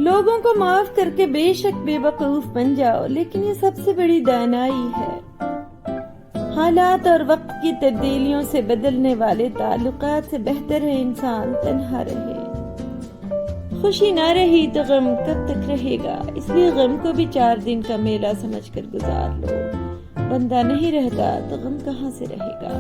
لوگوں کو معاف کر کے بے شک بے وقوف بن جاؤ، لیکن یہ سب سے بڑی دانائی ہے۔ حالات اور وقت کی تبدیلیوں سے بدلنے والے تعلقات سے بہتر ہے انسان تنہا رہے۔ خوشی نہ رہی تو غم کب تک رہے گا، اس لیے غم کو بھی 4 دن کا میلہ سمجھ کر گزار لو۔ بندہ نہیں رہتا تو غم کہاں سے رہے گا؟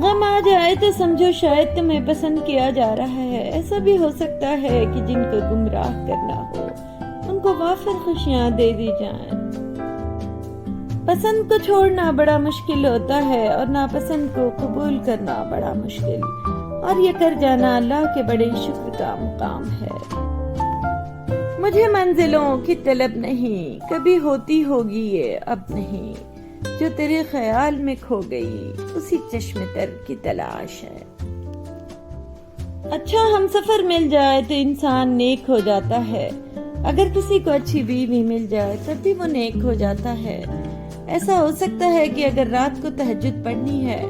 غم آ جائے تو سمجھو شاید تمہیں پسند کیا جا رہا ہے۔ ایسا بھی ہو سکتا ہے کہ جن کو گمراہ کرنا ہو ان کو وافر خوشیاں دے دی جائیں۔ پسند کو چھوڑنا بڑا مشکل ہوتا ہے اور ناپسند کو قبول کرنا بڑا مشکل، اور یہ کر جانا اللہ کے بڑے شکر کا مقام ہے۔ مجھے منزلوں کی طلب نہیں، کبھی ہوتی ہوگی یہ اب نہیں، جو تیرے خیال میں کھو گئی اسی چشم تر کی تلاش ہے۔ اچھا ہم سفر مل جائے تو انسان نیک ہو جاتا ہے، اگر کسی کو اچھی بیوی مل جائے تب بھی وہ نیک ہو جاتا ہے۔ ایسا ہو سکتا ہے کہ اگر رات کو تہجد پڑھنی ہے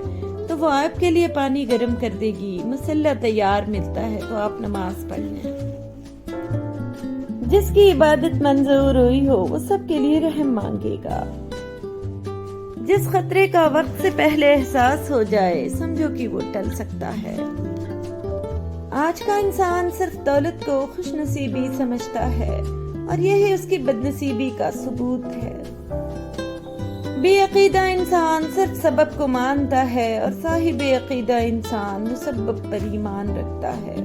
تو وہ آپ کے لیے پانی گرم کر دے گی، مصلی تیار ملتا ہے تو آپ نماز پڑھ لیں۔ جس کی عبادت منظور ہوئی ہو وہ سب کے لیے رحم مانگے گا۔ جس خطرے کا وقت سے پہلے احساس ہو جائے سمجھو کہ وہ ٹل سکتا ہے۔ آج کا انسان صرف دولت کو خوش نصیبی سمجھتا ہے اور یہی اس کی بد نصیبی کا ثبوت ہے۔ بے عقیدہ انسان صرف سبب کو مانتا ہے اور صاحب عقیدہ انسان مسبب پر ایمان رکھتا ہے۔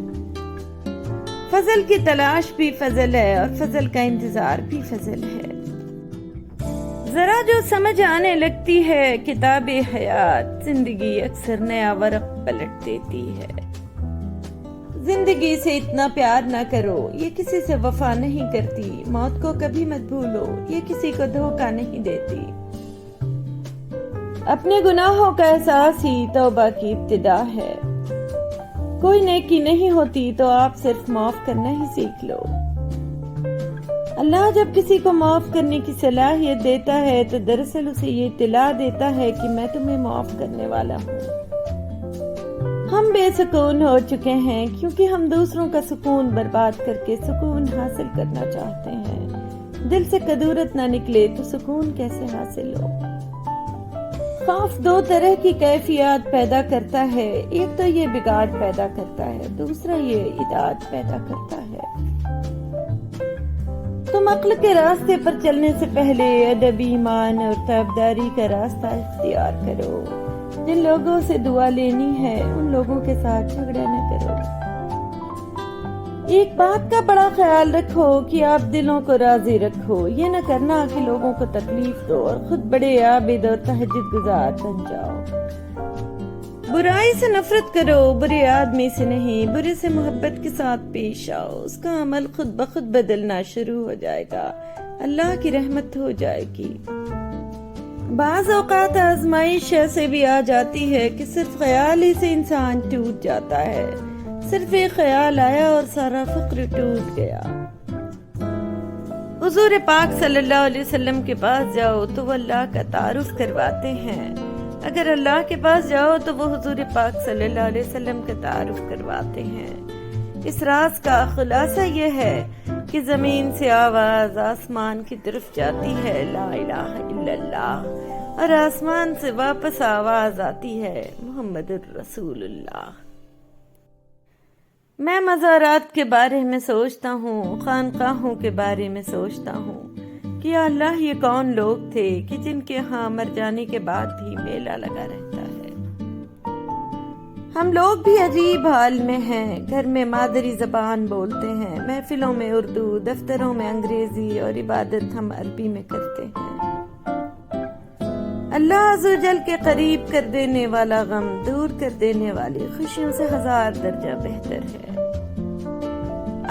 فضل کی تلاش بھی فضل ہے اور فضل کا انتظار بھی فضل ہے۔ ذرا جو سمجھ آنے لگتی ہے کتاب حیات، زندگی اکثر نیا ورق پلٹ دیتی ہے۔ زندگی سے اتنا پیار نہ کرو، یہ کسی سے وفا نہیں کرتی۔ موت کو کبھی مت بھولو، یہ کسی کو دھوکہ نہیں دیتی۔ اپنے گناہوں کا احساس ہی توبہ کی ابتدا ہے۔ کوئی نیکی نہیں ہوتی تو آپ صرف معاف کرنا ہی سیکھ لو۔ اللہ جب کسی کو معاف کرنے کی صلاحیت دیتا ہے تو دراصل اسے یہ اطلاع دیتا ہے کہ میں تمہیں معاف کرنے والا ہوں۔ ہم بے سکون ہو چکے ہیں کیونکہ ہم دوسروں کا سکون برباد کر کے سکون حاصل کرنا چاہتے ہیں۔ دل سے کدورت نہ نکلے تو سکون کیسے حاصل ہو؟ خوف 2 طرح کی کیفیات پیدا کرتا ہے، ایک تو یہ بگاڑ پیدا کرتا ہے، دوسرا یہ اطاعت پیدا کرتا ہے۔ تم عقل کے راستے پر چلنے سے پہلے ادب، ایمان اور تابعداری کا راستہ اختیار کرو۔ جن لوگوں سے دعا لینی ہے ان لوگوں کے ساتھ جھگڑا نہ کرو۔ ایک بات کا بڑا خیال رکھو کہ آپ دلوں کو راضی رکھو، یہ نہ کرنا کہ لوگوں کو تکلیف دو اور خود بڑے عابد اور تہجد گزار بن جاؤ۔ برائی سے نفرت کرو، برے آدمی سے نہیں، برے سے محبت کے ساتھ پیش آؤ، اس کا عمل خود بخود بدلنا شروع ہو جائے گا، اللہ کی رحمت ہو جائے گی۔ بعض اوقات آزمائش ایسے بھی آ جاتی ہے کہ صرف خیال ہی سے انسان ٹوٹ جاتا ہے۔ صرف ایک خیال آیا اور سارا فکر ٹوٹ گیا۔ حضور پاک صلی اللہ علیہ وسلم کے پاس جاؤ تو وہ اللہ کا تعارف کرواتے ہیں، اگر اللہ کے پاس جاؤ تو وہ حضور پاک صلی اللہ علیہ وسلم کا تعارف کرواتے ہیں۔ اس راز کا خلاصہ یہ ہے کہ زمین سے آواز آسمان کی طرف جاتی ہے، لا الہ الا اللہ، اور آسمان سے واپس آواز آتی ہے، محمد الرسول اللہ۔ میں مزارات کے بارے میں سوچتا ہوں، خانقاہوں کے بارے میں سوچتا ہوں کہ یا اللہ یہ کون لوگ تھے کہ جن کے ہاں مر جانے کے بعد بھی میلہ لگا رہتا ہے۔ ہم لوگ بھی عجیب حال میں ہیں، گھر میں مادری زبان بولتے ہیں، محفلوں میں اردو، دفتروں میں انگریزی اور عبادت ہم عربی میں کرتے ہیں۔ اللہ عز و جل کے قریب کر دینے والا غم دور کر دینے والی خوشیوں سے 1000 درجہ بہتر ہے۔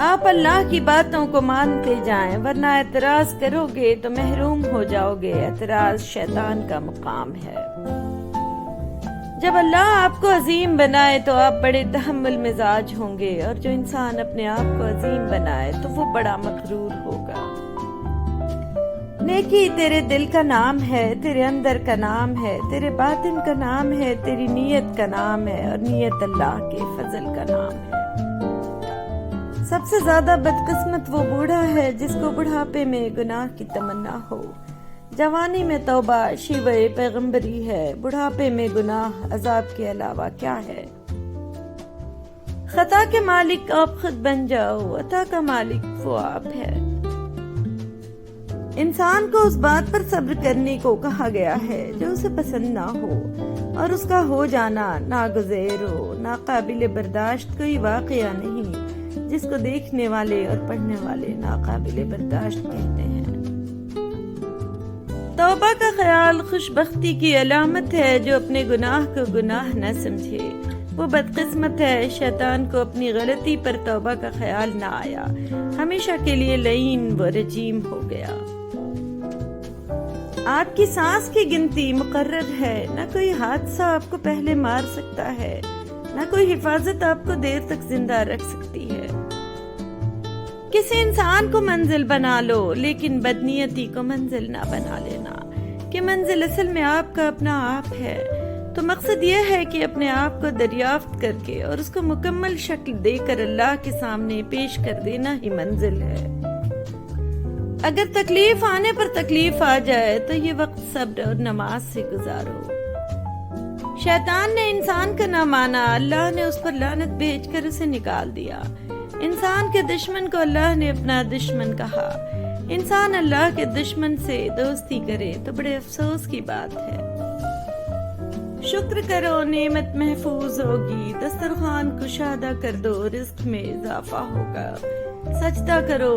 آپ اللہ کی باتوں کو مانتے جائیں، ورنہ اعتراض کرو گے تو محروم ہو جاؤ گے۔ اعتراض شیطان کا مقام ہے۔ جب اللہ آپ کو عظیم بنائے تو آپ بڑے تحمل مزاج ہوں گے، اور جو انسان اپنے آپ کو عظیم بنائے تو وہ بڑا مغرور ہوگا۔ نیکی تیرے دل کا نام ہے، تیرے اندر کا نام ہے، تیرے باطن کا نام ہے، تیری نیت کا نام ہے، اور نیت اللہ کے فضل کا نام ہے۔ سب سے زیادہ بدقسمت وہ بوڑھا ہے جس کو بڑھاپے میں گناہ کی تمنا ہو۔ جوانی میں توبہ شیوہ پیغمبری ہے، بڑھاپے میں گناہ عذاب کے علاوہ کیا ہے؟ خطا کے مالک آپ خود بن جاؤ، عطا کا مالک وہ آپ ہے۔ انسان کو اس بات پر صبر کرنے کو کہا گیا ہے جو اسے پسند نہ ہو، اور اس کا ہو جانا ناگزیر ہو۔ ناقابل برداشت کوئی واقعہ نہیں جس کو دیکھنے والے اور پڑھنے والے ناقابل برداشت کہتے ہیں۔ توبہ کا خیال خوش بختی کی علامت ہے، جو اپنے گناہ کو گناہ نہ سمجھے وہ بدقسمت ہے۔ شیطان کو اپنی غلطی پر توبہ کا خیال نہ آیا، ہمیشہ کے لیے لعین و رجیم ہو گیا۔ آپ کی سانس کی گنتی مقرر ہے، نہ کوئی حادثہ آپ کو پہلے مار سکتا ہے، نہ کوئی حفاظت آپ کو دیر تک زندہ رکھ سکتی ہے۔ کسی انسان کو منزل بنا لو، لیکن بدنیتی کو منزل نہ بنا لینا، کہ منزل اصل میں آپ کا اپنا آپ ہے۔ تو مقصد یہ ہے کہ اپنے آپ کو دریافت کر کے اور اس کو مکمل شکل دے کر اللہ کے سامنے پیش کر دینا ہی منزل ہے۔ اگر تکلیف آنے پر تکلیف آ جائے تو یہ وقت صبر اور نماز سے گزارو۔ شیطان نے انسان کا نہ مانا، اللہ نے اس پر لعنت بھیج کر اسے نکال دیا۔ انسان کے دشمن کو اللہ نے اپنا دشمن کہا۔ انسان اللہ کے دشمن سے دوستی کرے تو بڑے افسوس کی بات ہے۔ شکر کرو نعمت محفوظ ہوگی، دسترخوان کشادہ کر دو رزق میں اضافہ ہوگا۔ سجدہ کرو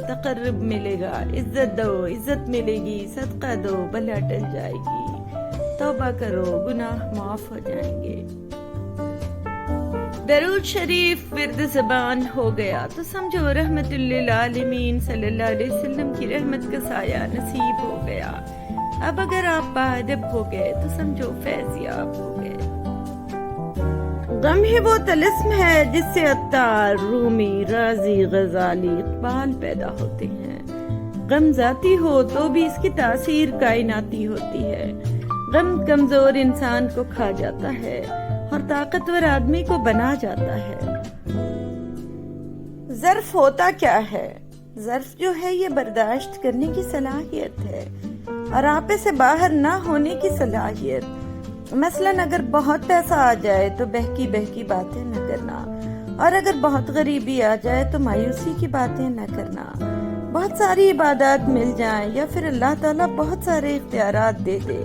تقرب ملے گا، عزت دو عزت ملے گی، صدقہ دو بلا ٹل جائے گی، توبہ کرو گناہ معاف ہو جائیں گے۔ درود شریف ورد زبان ہو گیا تو سمجھو رحمت للعالمین صلی اللہ علیہ وسلم کی رحمت کا سایہ نصیب ہو گیا۔ اب اگر آپ باادب ہو گئے تو سمجھو فیضیاب ہو گئے۔ غم ہی وہ طلسم ہے جس سے عطار، رومی، رازی، غزالی، اقبال پیدا ہوتے ہیں۔ غم ذاتی ہو تو بھی اس کی تاثیر کائناتی ہوتی ہے۔ غم کمزور انسان کو کھا جاتا ہے اور طاقتور آدمی کو بنا جاتا ہے۔ ظرف ہوتا کیا ہے؟ ظرف جو ہے یہ برداشت کرنے کی صلاحیت ہے اور آپے سے باہر نہ ہونے کی صلاحیت۔ مثلاً اگر بہت پیسہ آ جائے تو بہکی بہکی باتیں نہ کرنا، اور اگر بہت غریبی آ جائے تو مایوسی کی باتیں نہ کرنا۔ بہت ساری عبادات مل جائیں یا پھر اللہ تعالیٰ بہت سارے اختیارات دے دے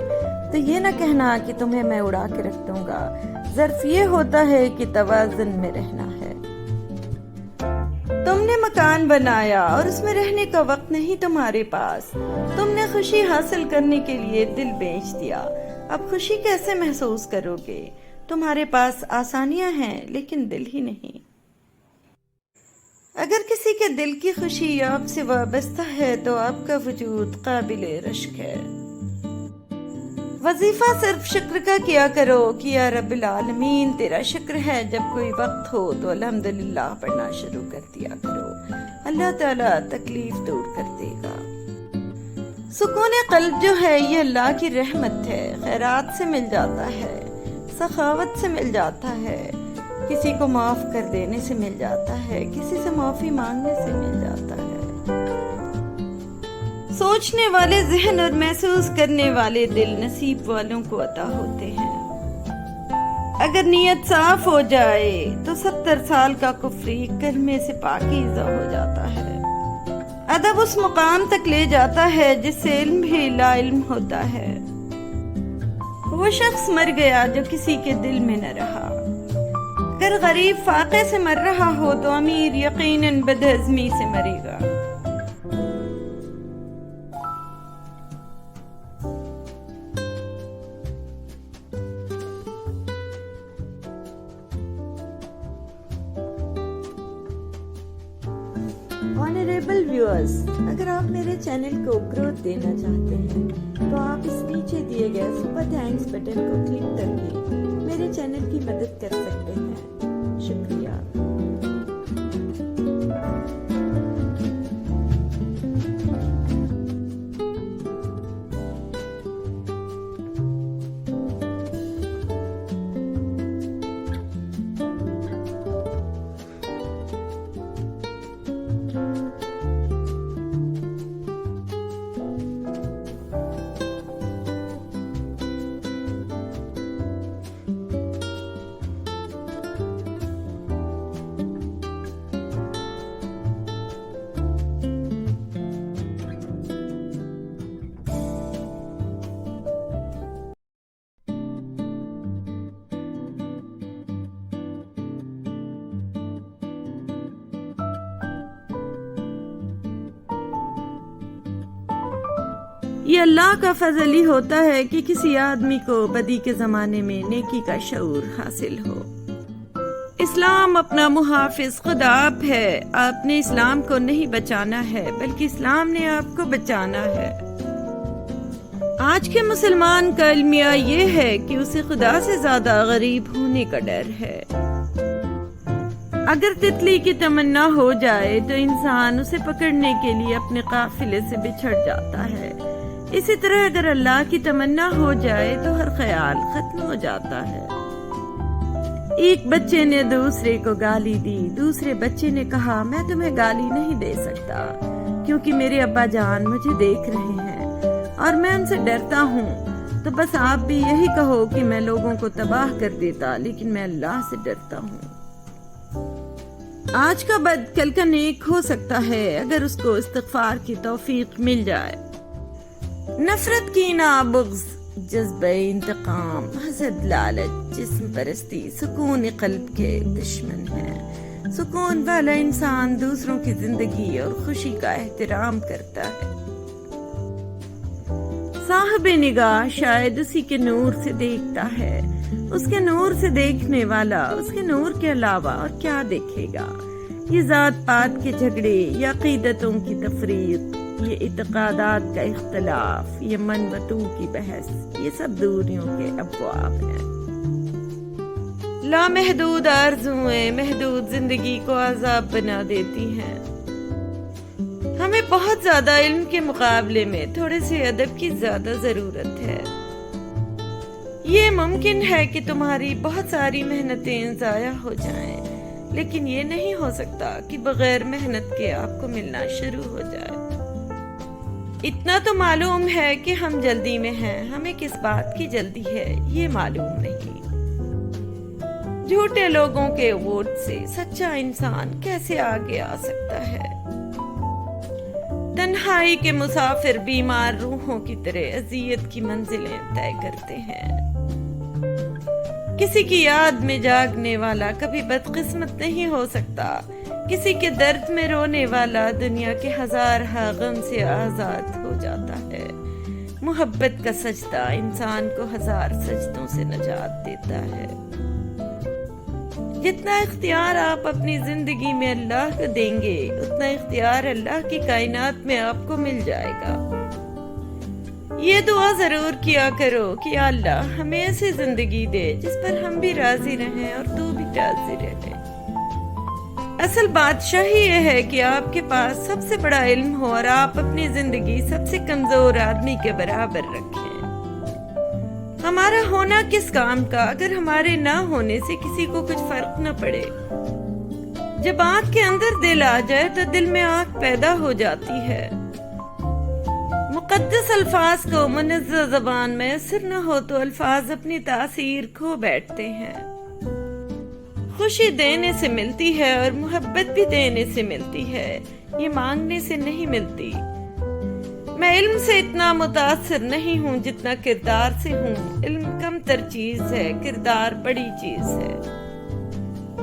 تو یہ نہ کہنا کہ تمہیں میں اڑا کے رکھ دوں گا۔ ظرف یہ ہوتا ہے کہ توازن میں رہنا ہے۔ تم نے مکان بنایا اور اس میں رہنے کا وقت نہیں تمہارے پاس۔ تم نے خوشی حاصل کرنے کے لیے دل بیچ دیا۔ اب خوشی کیسے محسوس کرو گے؟ تمہارے پاس آسانیاں ہیں لیکن دل ہی نہیں۔ اگر کسی کے دل کی خوشی آپ سے وابستہ ہے تو آپ کا وجود قابل رشک ہے۔ وظیفہ صرف شکر کا کیا کرو کہ یا رب العالمین تیرا شکر ہے۔ جب کوئی وقت ہو تو الحمدللہ پڑھنا شروع کر دیا کرو، اللہ تعالیٰ تکلیف دور کر دے گا۔ سکون قلب جو ہے یہ اللہ کی رحمت ہے، خیرات سے مل جاتا ہے، سخاوت سے مل جاتا ہے، کسی کو معاف کر دینے سے مل جاتا ہے، کسی سے معافی مانگنے سے مل جاتا ہے۔ سوچنے والے ذہن اور محسوس کرنے والے دل نصیب والوں کو عطا ہوتے ہیں۔ اگر نیت صاف ہو جائے تو 70 سال کا کفری کلمے سے پاکیزہ ہو جاتا ہے۔ ادب اس مقام تک لے جاتا ہے جس سے علم بھی لا علم ہوتا ہے۔ وہ شخص مر گیا جو کسی کے دل میں نہ رہا۔ اگر غریب فاقے سے مر رہا ہو تو امیر یقیناً بدہضمی سے مرے گا۔ آنریبل ویورز، اگر آپ میرے چینل کو گروتھ دینا چاہتے ہیں تو آپ اس نیچے دیے گئے سپر تھینکس بٹن کو کلک کر کے میرے چینل کی مدد کر سکتے ہیں۔ شکریہ۔ یہ اللہ کا فضل ہی ہوتا ہے کہ کسی آدمی کو بدی کے زمانے میں نیکی کا شعور حاصل ہو۔ اسلام اپنا محافظ خدا آپ ہے۔ آپ نے اسلام کو نہیں بچانا ہے بلکہ اسلام نے آپ کو بچانا ہے۔ آج کے مسلمان کا المیہ یہ ہے کہ اسے خدا سے زیادہ غریب ہونے کا ڈر ہے۔ اگر تتلی کی تمنا ہو جائے تو انسان اسے پکڑنے کے لیے اپنے قافلے سے بچھڑ جاتا ہے۔ اسی طرح اگر اللہ کی تمنا ہو جائے تو ہر خیال ختم ہو جاتا ہے۔ ایک بچے نے دوسرے کو گالی دی۔ دوسرے بچے نے کہا میں تمہیں گالی نہیں دے سکتا کیونکہ میرے ابا جان مجھے دیکھ رہے ہیں اور میں ان سے ڈرتا ہوں۔ تو بس آپ بھی یہی کہو کہ میں لوگوں کو تباہ کر دیتا لیکن میں اللہ سے ڈرتا ہوں۔ آج کا بد کل کا نیک ہو سکتا ہے اگر اس کو استغفار کی توفیق مل جائے۔ نفرت، کینہ، بغض، جذبہ انتقام، حسد، لالچ، جسم پرستی سکون قلب کے دشمن ہیں۔ سکون والا انسان دوسروں کی زندگی اور خوشی کا احترام کرتا ہے۔ صاحب نگاہ شاید اسی کے نور سے دیکھتا ہے۔ اس کے نور سے دیکھنے والا اس کے نور کے علاوہ اور کیا دیکھے گا؟ یہ ذات پات کے جھگڑے یا عقیدتوں کی تفریق، یہ اعتقادات کا اختلاف، یہ من و تو کی بحث، یہ سب دوریوں کے ابواب ہیں۔ لامحدود آرزوئیں محدود زندگی کو عذاب بنا دیتی ہیں۔ ہمیں بہت زیادہ علم کے مقابلے میں تھوڑے سے ادب کی زیادہ ضرورت ہے۔ یہ ممکن ہے کہ تمہاری بہت ساری محنتیں ضائع ہو جائیں، لیکن یہ نہیں ہو سکتا کہ بغیر محنت کے آپ کو ملنا شروع ہو جائے۔ اتنا تو معلوم ہے کہ ہم جلدی میں ہیں، ہمیں کس بات کی جلدی ہے یہ معلوم نہیں۔ جھوٹے لوگوں کے ووٹ سے سچا انسان کیسے آگے آ سکتا ہے؟ تنہائی کے مسافر بیمار روحوں کی طرح اذیت کی منزلیں طے کرتے ہیں۔ کسی کی یاد میں جاگنے والا کبھی بدقسمت نہیں ہو سکتا۔ کسی کے درد میں رونے والا دنیا کے ہزار غم سے آزاد ہو جاتا ہے۔ محبت کا سجدہ انسان کو ہزار سجدوں سے نجات دیتا ہے۔ جتنا اختیار آپ اپنی زندگی میں اللہ کو دیں گے اتنا اختیار اللہ کی کائنات میں آپ کو مل جائے گا۔ یہ دعا ضرور کیا کرو کہ یا اللہ ہمیں ایسی زندگی دے جس پر ہم بھی راضی رہیں اور تو بھی راضی رہے۔ اصل بادشاہی یہ ہے کہ آپ کے پاس سب سے بڑا علم ہو اور آپ اپنی زندگی سب سے کمزور آدمی کے برابر رکھیں۔ ہمارا ہونا کس کام کا اگر ہمارے نہ ہونے سے کسی کو کچھ فرق نہ پڑے؟ جب آنکھ کے اندر دل آ جائے تو دل میں آنکھ پیدا ہو جاتی ہے۔ مقدس الفاظ کو منزہ زبان میں اثر نہ ہو تو الفاظ اپنی تاثیر کھو بیٹھتے ہیں۔ خوشی دینے سے ملتی ہے اور محبت بھی دینے سے ملتی ہے، یہ مانگنے سے نہیں ملتی۔ میں علم سے اتنا متاثر نہیں ہوں جتنا کردار سے ہوں۔ علم کم تر چیز ہے، کردار بڑی چیز ہے۔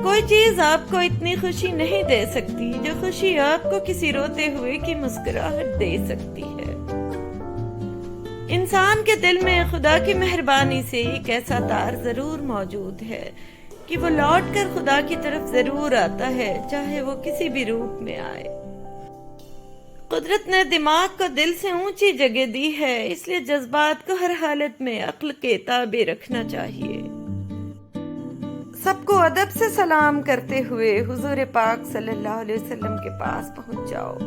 کوئی چیز آپ کو اتنی خوشی نہیں دے سکتی جو خوشی آپ کو کسی روتے ہوئے کی مسکراہٹ دے سکتی ہے۔ انسان کے دل میں خدا کی مہربانی سے ایک ایسا تار ضرور موجود ہے کہ وہ لوٹ کر خدا کی طرف ضرور آتا ہے، چاہے وہ کسی بھی روپ میں آئے۔ قدرت نے دماغ کو دل سے اونچی جگہ دی ہے، اس لیے جذبات کو ہر حالت میں عقل کے تابع رکھنا چاہیے۔ سب کو ادب سے سلام کرتے ہوئے حضور پاک صلی اللہ علیہ وسلم کے پاس پہنچ جاؤ۔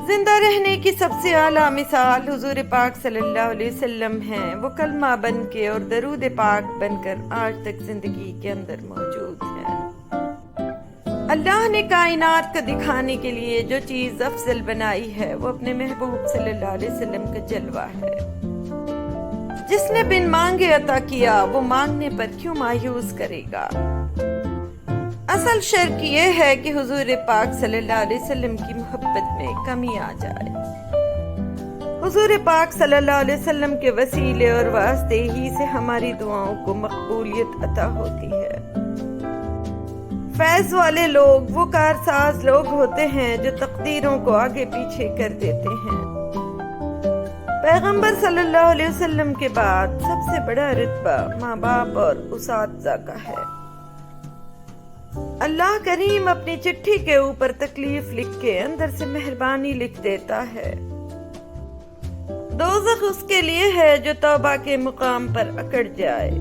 زندہ رہنے کی سب سے اعلیٰ مثال حضور پاک صلی اللہ علیہ وسلم ہیں۔ وہ کلمہ بن کے اور درود پاک بن کر آج تک زندگی کے اندر موجود ہیں۔ اللہ نے کائنات کو دکھانے کے لیے جو چیز افضل بنائی ہے وہ اپنے محبوب صلی اللہ علیہ وسلم کا جلوہ ہے۔ جس نے بن مانگے عطا کیا وہ مانگنے پر کیوں مایوس کرے گا؟ اصل شرک یہ ہے کہ حضور پاک صلی اللہ علیہ وسلم کی محبت میں کمی آ جائے۔ حضور پاک صلی اللہ علیہ وسلم کے وسیلے اور واسطے ہی سے ہماری دعاؤں کو مقبولیت عطا ہوتی ہے۔ فیض والے لوگ وہ کارساز لوگ ہوتے ہیں جو تقدیروں کو آگے پیچھے کر دیتے ہیں۔ پیغمبر صلی اللہ علیہ وسلم کے بعد سب سے بڑا رتبہ ماں باپ اور اساتذہ کا ہے۔ اللہ کریم اپنی چٹھی کے اوپر تکلیف لکھ کے اندر سے مہربانی لکھ دیتا ہے۔ دوزخ اس کے لیے ہے جو توبہ کے مقام پر اکڑ جائے۔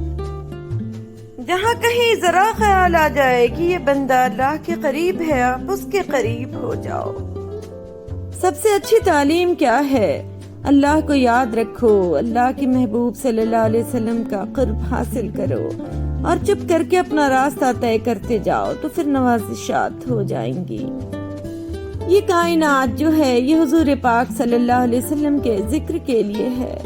جہاں کہیں ذرا خیال آ جائے کہ یہ بندہ اللہ کے قریب ہے، آپ اس کے قریب ہو جاؤ۔ سب سے اچھی تعلیم کیا ہے؟ اللہ کو یاد رکھو، اللہ کے محبوب صلی اللہ علیہ وسلم کا قرب حاصل کرو اور چپ کر کے اپنا راستہ طے کرتے جاؤ تو پھر نوازشات ہو جائیں گی۔ یہ کائنات جو ہے یہ حضور پاک صلی اللہ علیہ وسلم کے ذکر کے لیے ہے۔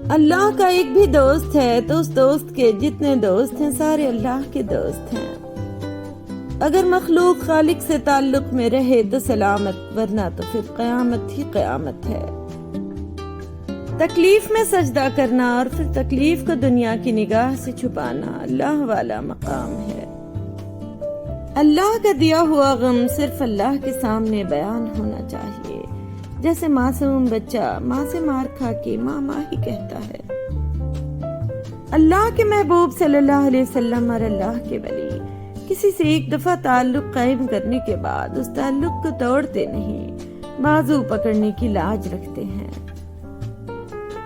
اللہ کا ایک بھی دوست ہے تو اس دوست کے جتنے دوست ہیں سارے اللہ کے دوست ہیں۔ اگر مخلوق خالق سے تعلق میں رہے تو سلامت، ورنہ تو پھر قیامت ہی قیامت ہے۔ تکلیف میں سجدہ کرنا اور پھر تکلیف کو دنیا کی نگاہ سے چھپانا اللہ والا مقام ہے۔ اللہ کا دیا ہوا غم صرف اللہ کے سامنے بیان ہونا چاہیے، جیسے معصوم بچہ ماں سے مار کھا کے ماں ماں ہی کہتا ہے۔ اللہ کے محبوب صلی اللہ علیہ وسلم اور اللہ کے ولی کسی سے ایک دفعہ تعلق قائم کرنے کے بعد اس تعلق کو توڑتے نہیں، بازو پکڑنے کی لاج رکھتے ہیں۔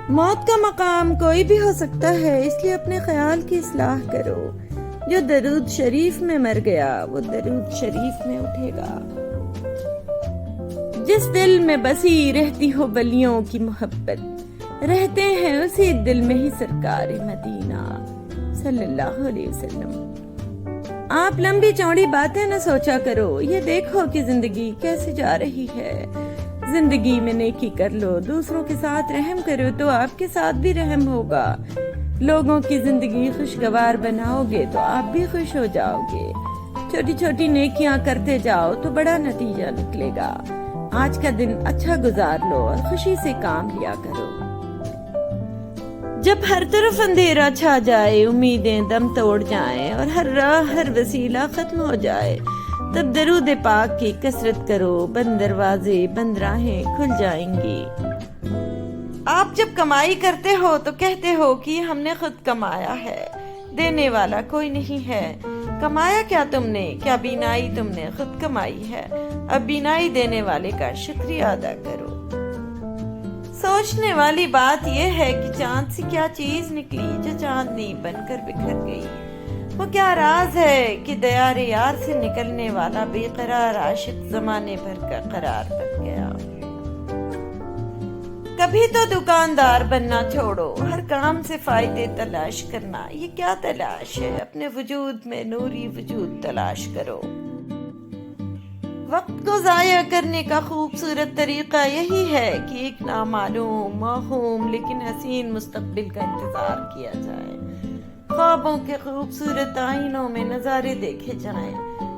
موت کا مقام کوئی بھی ہو سکتا ہے، اس لیے اپنے خیال کی اصلاح کرو۔ جو درود شریف میں مر گیا وہ درود شریف میں اٹھے گا۔ جس دل میں بسی رہتی ہو ولیوں کی محبت، رہتے ہیں اسی دل میں ہی سرکار مدینہ صلی اللہ علیہ وسلم۔ آپ لمبی چوڑی باتیں نہ سوچا کرو، یہ دیکھو کہ زندگی کیسے جا رہی ہے۔ زندگی میں نیکی کر لو، دوسروں کے ساتھ رحم کرو تو آپ کے ساتھ بھی رحم ہوگا۔ لوگوں کی زندگی خوشگوار بناؤ گے تو آپ بھی خوش ہو جاؤ گے۔ چھوٹی چھوٹی نیکیاں کرتے جاؤ تو بڑا نتیجہ نکلے گا۔ آج کا دن اچھا گزار لو اور خوشی سے کام لیا کرو۔ جب ہر طرف اندھیرا چھا جائے، امیدیں دم توڑ جائیں اور ہر راہ ہر وسیلہ ختم ہو جائے، تب درود پاک کی کثرت کرو، بند دروازے بند راہیں کھل جائیں گی۔ آپ جب کمائی کرتے ہو تو کہتے ہو کہ ہم نے خود کمایا ہے، دینے والا کوئی نہیں ہے۔ کمایا کیا تم نے؟ کیا بینائی تم نے خود کمائی ہے؟ اب بینائی دینے والے کا شکریہ ادا کرو۔ سوچنے والی بات یہ ہے کہ چاند سے کیا چیز نکلی جو چاندنی بن کر بکھر گئی؟ وہ کیا راز ہے کہ دیار یار سے نکلنے والا بے قرار عاشق زمانے بھر کا قرار بن گیا؟ کبھی تو دکاندار بننا چھوڑو، ہر کام سے فائدے تلاش کرنا۔ یہ کیا تلاش ہے؟ اپنے وجود میں نوری وجود تلاش کرو۔ وقت کو ضائع کرنے کا خوبصورت طریقہ یہی ہے کہ ایک نامعلوم، موہوم لیکن حسین مستقبل کا انتظار کیا جائے۔ خوابوں کے خوبصورت آئینوں میں نظارے دیکھے جائیں،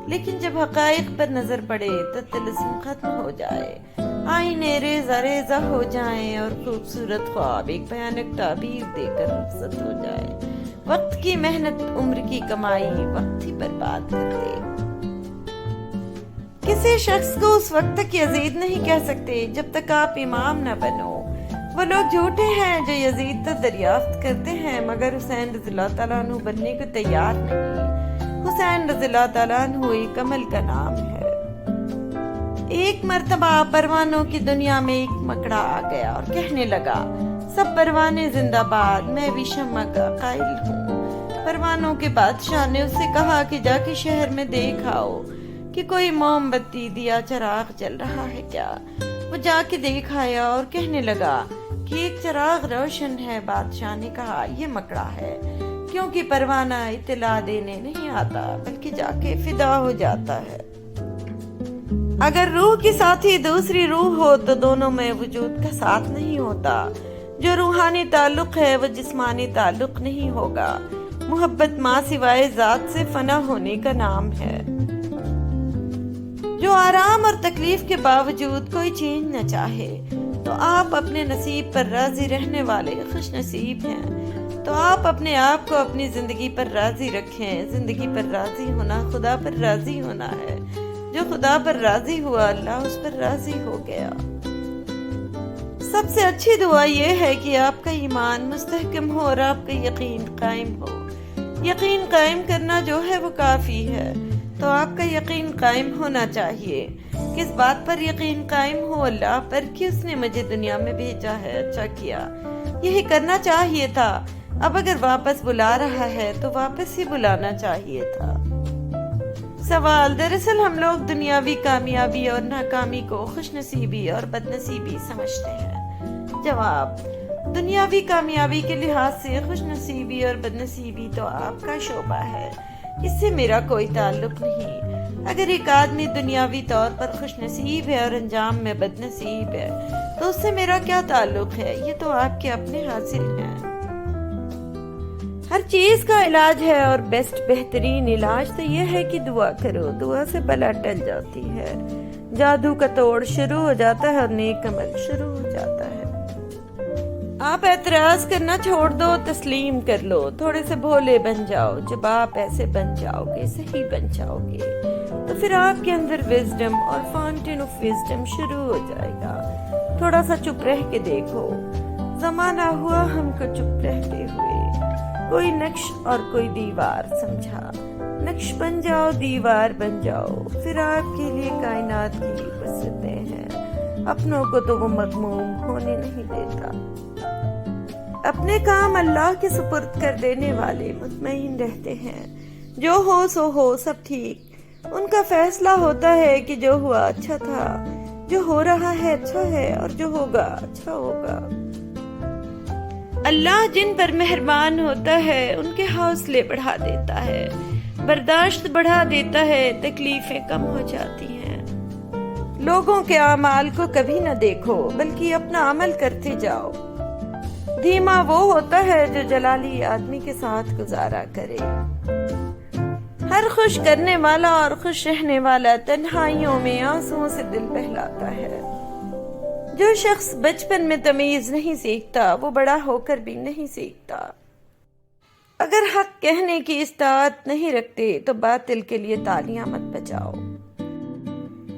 لیکن جب حقائق پر نظر پڑے تو طلسم ختم ہو جائے، آئینے ریزہ ریزہ ہو جائیں اور خوبصورت خواب ایک بھیانک تعبیر دے کر رخصت ہو جائے۔ وقت کی محنت، عمر کی کمائی وقت ہی برباد کر دے۔ کسی شخص کو اس وقت تک یزید نہیں کہہ سکتے جب تک آپ امام نہ بنو۔ وہ لوگ جھوٹے ہیں جو یزید تو دریافت کرتے ہیں مگر حسین رضی اللہ تعالیٰ عنہ بننے کو تیار نہیں۔ حسین رضی اللہ تعالیٰ عنہ ایک عمل کا نام ہے۔ ایک مرتبہ پروانوں کی دنیا میں ایک مکڑا آ گیا اور کہنے لگا، سب پروانے زندہ باد، میں بھی شمع کا قائل ہوں۔ پروانوں کے بادشاہ نے اس سے کہا کہ جا کے شہر میں دیکھ آؤ کہ کوئی موم بتی دیا چراغ جل رہا ہے کیا۔ وہ جا کے دیکھ آیا اور کہنے لگا کہ ایک چراغ روشن ہے۔ بادشاہ نے کہا یہ مکڑا ہے، کیونکہ پروانہ اطلاع دینے نہیں آتا بلکہ جا کے فدا ہو جاتا ہے۔ اگر روح کی ساتھی دوسری روح ہو تو دونوں میں وجود کا ساتھ نہیں ہوتا۔ جو روحانی تعلق ہے وہ جسمانی تعلق نہیں ہوگا۔ محبت ماں سوائے ذات سے فنا ہونے کا نام ہے۔ جو آرام اور تکلیف کے باوجود کوئی چینج نہ چاہے تو آپ اپنے نصیب پر راضی رہنے والے خوش نصیب ہیں۔ تو آپ اپنے آپ کو اپنی زندگی پر راضی رکھیں۔ زندگی پر راضی ہونا خدا پر راضی ہونا ہے۔ جو خدا پر راضی ہوا اللہ اس پر راضی ہو گیا۔ سب سے اچھی دعا یہ ہے کہ آپ کا ایمان مستحکم ہو اور آپ کا یقین قائم ہو۔ یقین قائم کرنا جو ہے وہ کافی ہے، تو آپ کا یقین قائم ہونا چاہیے۔ کس بات پر یقین قائم ہو؟ اللہ پر کہ اس نے مجھے دنیا میں بھیجا ہے، اچھا کیا، یہی کرنا چاہیے تھا۔ اب اگر واپس بلا رہا ہے تو واپس ہی بلانا چاہیے تھا۔ سوال: دراصل ہم لوگ دنیاوی کامیابی اور ناکامی کو خوش نصیبی اور بد نصیبی سمجھتے ہیں۔ جواب: دنیاوی کامیابی کے لحاظ سے خوش نصیبی اور بد نصیبی تو آپ کا شعبہ ہے، اس سے میرا کوئی تعلق نہیں۔ اگر ایک آدمی دنیاوی طور پر خوش نصیب ہے اور انجام میں بد نصیب ہے تو اس سے میرا کیا تعلق ہے؟ یہ تو آپ کے اپنے حاصل ہیں۔ ہر چیز کا علاج ہے اور بہترین علاج تو یہ ہے کہ دعا کرو، دعا سے بلا ٹل جاتی ہے، جادو کا توڑ شروع ہو جاتا ہے اور نیک عمل شروع ہو جاتا ہے۔ آپ اعتراض کرنا چھوڑ دو، تسلیم کر لو، تھوڑے سے بھولے بن جاؤ۔ جب آپ ایسے بن جاؤ گے، صحیح بن جاؤ گے، تو پھر آپ کے اندر وزڈم اور فاؤنٹین آف وزڈم شروع ہو جائے گا۔ تھوڑا سا چپ رہ کے دیکھو، زمانہ ہوا ہم کو چپ رہتے ہوئے، کوئی نقش اور کوئی دیوار سمجھا، نقش بن جاؤ، دیوار بن جاؤ، پھر آپ کے لیے کائنات کی وسعتیں ہیں، اپنوں کو تو وہ مغموم ہونے نہیں دیتا۔ اپنے کام اللہ کے سپرد کر دینے والے مطمئن رہتے ہیں، جو ہو سو ہو، سب ٹھیک۔ ان کا فیصلہ ہوتا ہے کہ جو ہوا اچھا تھا، جو ہو رہا ہے اچھا ہے، اور جو ہوگا اچھا ہوگا۔ اللہ جن پر مہربان ہوتا ہے ان کے حوصلے بڑھا دیتا ہے، برداشت بڑھا دیتا ہے، تکلیفیں کم ہو جاتی ہیں۔ لوگوں کے اعمال کو کبھی نہ دیکھو بلکہ اپنا عمل کرتے جاؤ۔ دھیما وہ ہوتا ہے جو جلالی آدمی کے ساتھ گزارا کرے۔ ہر خوش کرنے والا اور خوش رہنے والا تنہائیوں میں آنسوؤں سے دل بہلاتا ہے۔ جو شخص بچپن میں تمیز نہیں سیکھتا وہ بڑا ہو کر بھی نہیں سیکھتا۔ اگر حق کہنے کی استطاعت نہیں رکھتے تو باطل کے لیے تالیاں مت بجاؤ۔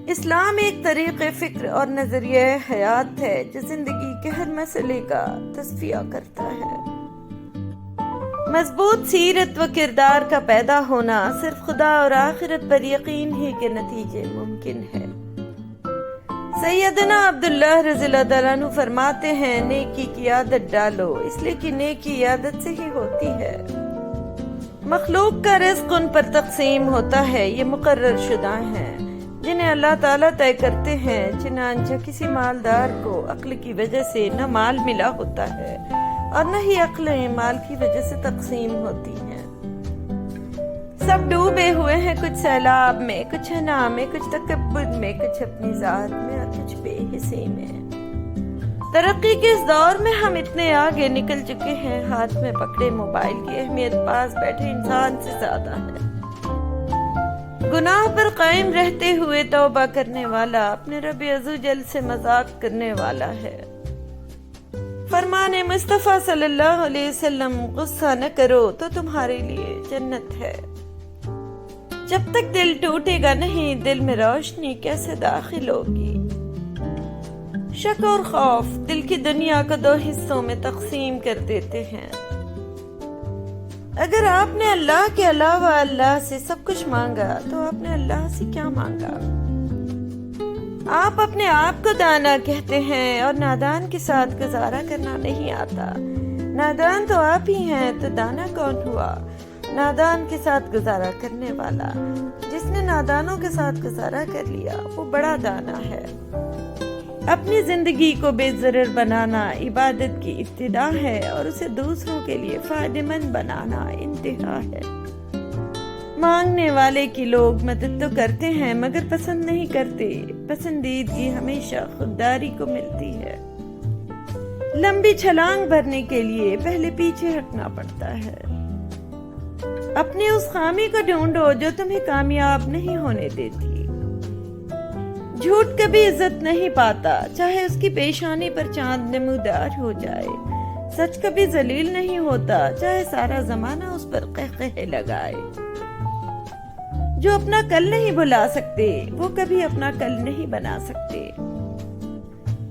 اسلام ایک طریقے فکر اور نظریہ حیات ہے جو زندگی کے ہر مسئلے کا تصفیہ کرتا ہے۔ مضبوط سیرت و کردار کا پیدا ہونا صرف خدا اور آخرت پر یقین ہی کے نتیجے ممکن ہے۔ سیدنا عبداللہ رضی اللہ عنہ فرماتے ہیں، نیکی کی عادت ڈالو، اس لیے کہ نیکی عادت سے ہی ہوتی ہے۔ مخلوق کا رزق ان پر تقسیم ہوتا ہے، یہ مقرر شدہ ہیں جنہیں اللہ تعالیٰ طے کرتے ہیں۔ چنانچہ کسی مالدار کو عقل کی وجہ سے نہ مال ملا ہوتا ہے اور نہ ہی عقلیں مال کی وجہ سے تقسیم ہوتی ہیں۔ سب ڈوبے ہوئے ہیں، کچھ سیلاب میں، کچھ ہنا میں، کچھ تکبر میں، کچھ اپنی ذات میں اور کچھ بے حسی میں۔ ترقی کے اس دور میں ہم اتنے آگے نکل چکے ہیں، ہاتھ میں پکڑے موبائل کی اہمیت پاس بیٹھے انسان سے زیادہ ہے۔ گناہ پر قائم رہتے ہوئے توبہ کرنے والا اپنے رب عزوجل سے مذاق کرنے والا ہے۔ فرمان مصطفیٰ صلی اللہ علیہ وسلم، غصہ نہ کرو تو تمہارے لیے جنت ہے۔ جب تک دل ٹوٹے گا نہیں، دل میں روشنی کیسے داخل ہوگی؟ شک اور خوف دل کی دنیا کو دو حصوں میں تقسیم کر دیتے ہیں۔ اگر آپ نے اللہ کے علاوہ اللہ سے سب کچھ مانگا تو آپ نے اللہ سے کیا مانگا؟ آپ اپنے آپ کو دانا کہتے ہیں اور نادان کے ساتھ گزارا کرنا نہیں آتا۔ نادان تو آپ ہی ہیں، تو دانا کون ہوا؟ نادان کے ساتھ گزارا کرنے والا۔ جس نے نادانوں کے ساتھ گزارا کر لیا وہ بڑا دانا ہے۔ اپنی زندگی کو بے ضرر بنانا عبادت کی ابتدا ہے اور اسے دوسروں کے لیے فائدہ مند بنانا انتہا ہے۔ مانگنے والے کی لوگ مدد تو کرتے ہیں مگر پسند نہیں کرتے۔ پسندیدگی ہمیشہ خودداری کو ملتی ہے۔ لمبی چھلانگ بھرنے کے لیے پہلے پیچھے ہٹنا پڑتا ہے۔ اپنی اس خامی کو ڈھونڈو جو تمہیں کامیاب نہیں ہونے دیتی۔ جھوٹ کبھی عزت نہیں پاتا، چاہے اس کی پیشانی پر چاند نمودار ہو جائے۔ سچ کبھی ذلیل نہیں ہوتا، چاہے سارا زمانہ اس پر قہقہے لگائے۔ جو اپنا کل نہیں بھلا سکتے وہ کبھی اپنا کل نہیں بنا سکتے۔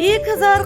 1000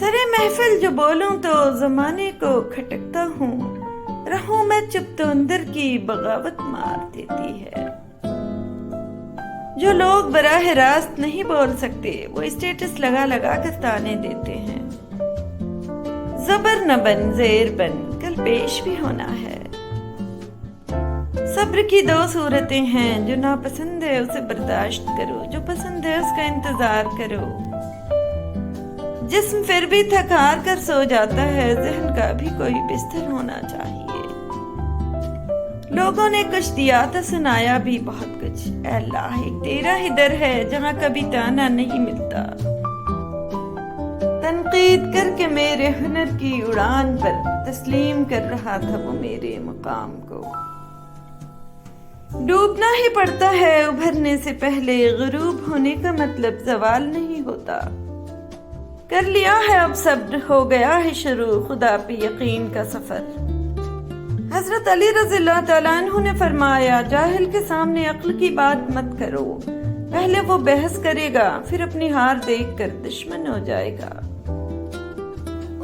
سرے محفل جو بولوں تو زمانے کو کھٹکتا ہوں، رہوں میں چپ تو اندر کی بغاوت مار دیتی ہے۔ جو لوگ براہ راست نہیں بول سکتے وہ اسٹیٹس لگا لگا کر تانے دیتے ہیں۔ زبر نہ بن زیر بن، کل پیش بھی ہونا ہے۔ صبر کی دو صورتیں ہیں، جو ناپسند ہے اسے برداشت کرو، جو پسند ہے اس کا انتظار کرو۔ جسم پھر بھی تھک ہار کر سو جاتا ہے، ذہن کا بھی کوئی بستر ہونا چاہیے۔ لوگوں نے کچھ دیا تو سنایا بھی بہت کچھ، اے اللہ ایک تیرا ہی در ہے جہاں کبھی تانا نہیں ملتا۔ تنقید کر کے میرے ہنر کی اڑان پر تسلیم کر رہا تھا وہ میرے مقام کو۔ ڈوبنا ہی پڑتا ہے ابھرنے سے پہلے، غروب ہونے کا مطلب زوال نہیں ہوتا۔ کر لیا ہے اب صبر، ہو گیا ہے شروع خدا پہ یقین کا سفر۔ حضرت علی رضی اللہ تعالیٰ عنہ نے فرمایا، جاہل کے سامنے عقل کی بات مت کرو، پہلے وہ بحث کرے گا پھر اپنی ہار دیکھ کر دشمن ہو جائے گا۔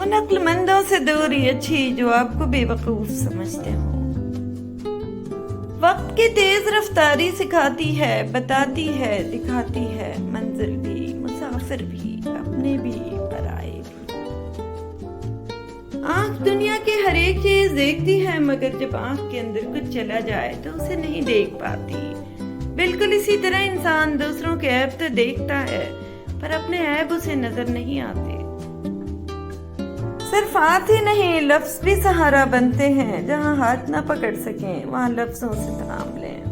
ان عقل مندوں سے دوری اچھی جو آپ کو بے وقوف سمجھتے ہوں۔ وقت کی تیز رفتاری سکھاتی ہے، بتاتی ہے، دکھاتی ہے، منزل بھی، مسافر بھی، اپنے بھی، پرائے بھی۔ آنکھ دنیا کی ہر ایک چیز دیکھتی ہے، مگر جب آنکھ کے اندر کچھ چلا جائے تو اسے نہیں دیکھ پاتی۔ بالکل اسی طرح انسان دوسروں کے عیب تو دیکھتا ہے، پر اپنے عیب اسے نظر نہیں آتے۔ صرف ہاتھ ہی نہیں، لفظ بھی سہارا بنتے ہیں، جہاں ہاتھ نہ پکڑ سکیں وہاں لفظوں سے تھام لیں۔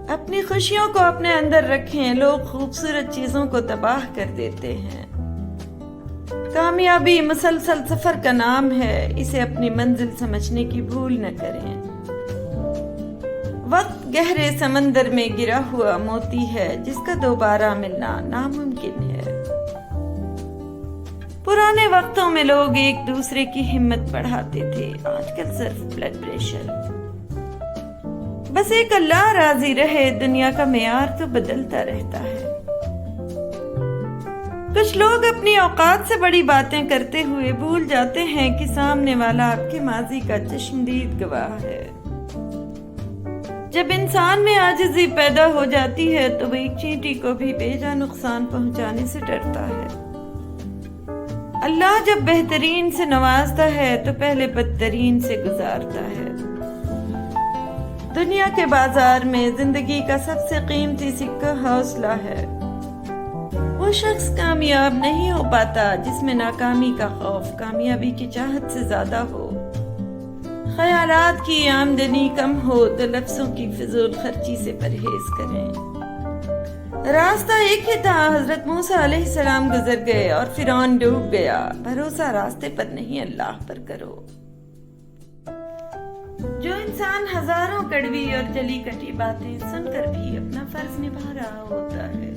اپنی خوشیوں کو اپنے اندر رکھیں، لوگ خوبصورت چیزوں کو تباہ کر دیتے ہیں۔ کامیابی مسلسل سفر کا نام ہے، اسے اپنی منزل سمجھنے کی بھول نہ کریں۔ وقت گہرے سمندر میں گرا ہوا موتی ہے، جس کا دوبارہ ملنا ناممکن ہے۔ پرانے وقتوں میں لوگ ایک دوسرے کی ہمت بڑھاتے تھے، آج کل صرف بلڈ پریشر۔ بس ایک اللہ راضی رہے، دنیا کا معیار تو بدلتا رہتا ہے۔ کچھ لوگ اپنی اوقات سے بڑی باتیں کرتے ہوئے بھول جاتے ہیں کہ سامنے والا آپ کے ماضی کا چشمدید گواہ ہے۔ جب انسان میں عاجزی پیدا ہو جاتی ہے تو وہ ایک چینٹی کو بھی بے جا نقصان پہنچانے سے ڈرتا ہے۔ اللہ جب بہترین سے نوازتا ہے تو پہلے بدترین سے گزارتا ہے۔ دنیا کے بازار میں زندگی کا سب سے قیمتی سکہ حوصلہ ہے۔ وہ شخص کامیاب نہیں ہو پاتا جس میں ناکامی کا خوف کامیابی کی چاہت سے زیادہ ہو۔ خیالات کی آمدنی کم ہو تو لفظوں کی فضول خرچی سے پرہیز کریں۔ راستہ ایک ہی تھا، حضرت موسیٰ علیہ السلام گزر گئے اور فرعون ڈوب گیا۔ بھروسہ راستے پر نہیں اللہ پر کرو۔ جو انسان ہزاروں کڑوی اور جلی کٹی باتیں سن کر بھی اپنا فرض نبھا رہا ہوتا ہے،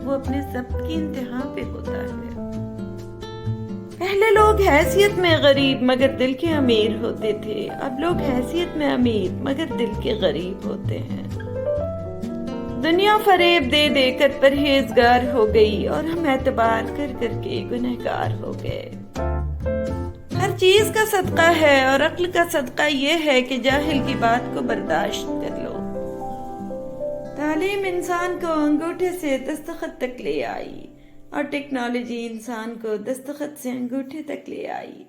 وہ اپنے ضبط کی انتہا پہ ہوتا ہے۔ پہلے لوگ حیثیت میں غریب مگر دل کے امیر ہوتے تھے، اب لوگ حیثیت میں امیر مگر دل کے غریب ہوتے ہیں۔ دنیا فریب دے دے کر پرہیزگار ہو گئی اور ہم اعتبار کر کر کے گنہگار ہو گئے۔ ہر چیز کا صدقہ ہے اور عقل کا صدقہ یہ ہے کہ جاہل کی بات کو برداشت کر لو۔ تعلیم انسان کو انگوٹھے سے دستخط تک لے آئی اور ٹیکنالوجی انسان کو دستخط سے انگوٹھے تک لے آئی۔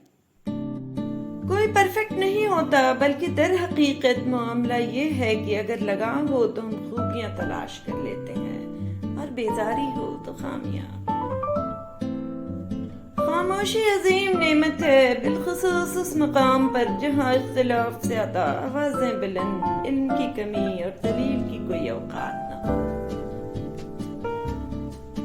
کوئی پرفیکٹ نہیں ہوتا، بلکہ در حقیقت معاملہ یہ ہے کہ اگر لگام ہو تو ہم خوبیاں تلاش کر لیتے ہیں اور بیزاری ہو تو خامیاں۔ خاموشی عظیم نعمت ہے، بالخصوص اس مقام پر جہاں اختلاف زیادہ، آوازیں بلند، علم کی کمی اور دلیل کی کوئی اوقات نہ ہو۔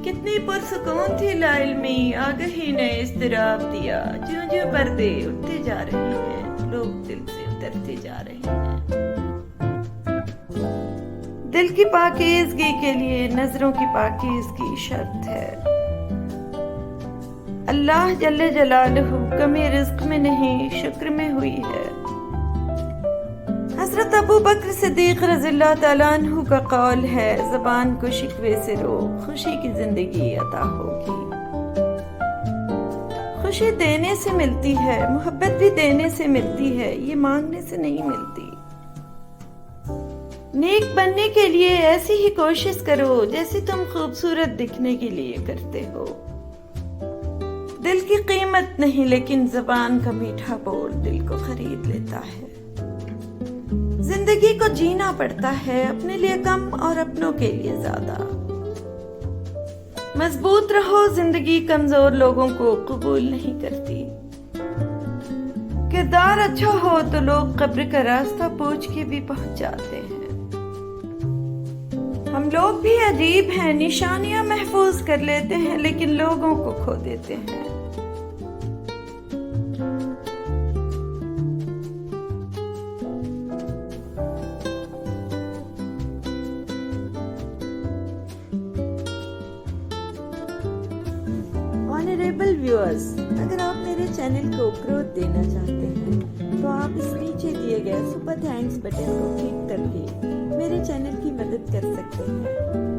کتنی پرسکون تھی لا علمی، آگہی نے اضطراب دیا، جوں جوں پردے اٹھتے جا رہے ہیں، لوگ دل سے اترتے جا رہے ہیں۔ دل کی پاکیزگی کے لیے نظروں کی پاکیزگی شرط ہے۔ اللہ جل جلالہ کمی رزق میں نہیں شکر میں ہوئی ہے۔ حضرت ابو بکر صدیق رضی اللہ تعالیٰ عنہ کا قول ہے، زبان کو شکوے سے رو، خوشی کی زندگی عطا ہوگی۔ خوشی دینے سے ملتی ہے، محبت بھی دینے سے ملتی ہے، یہ مانگنے سے نہیں ملتی۔ نیک بننے کے لیے ایسی ہی کوشش کرو جیسے تم خوبصورت دکھنے کے لیے کرتے ہو۔ دل کی قیمت نہیں لیکن زبان کا میٹھا بول دل کو خرید لیتا ہے۔ زندگی کو جینا پڑتا ہے، اپنے لیے کم اور اپنوں کے لیے زیادہ۔ مضبوط رہو، زندگی کمزور لوگوں کو قبول نہیں کرتی۔ کردار اچھا ہو تو لوگ قبر کا راستہ پوچھ کے بھی پہنچ جاتے ہیں۔ ہم لوگ بھی عجیب ہیں، نشانیاں محفوظ کر لیتے ہیں لیکن لوگوں کو کھو دیتے ہیں۔ آنریبل ویورز، اگر آپ میرے چینل کو گروتھ دینا چاہتے ہیں تو آپ اس نیچے دیے گئے سپر تھینکس بٹن کو کلک کر کے میرے چینل کی مدد کر سکتے ہیں۔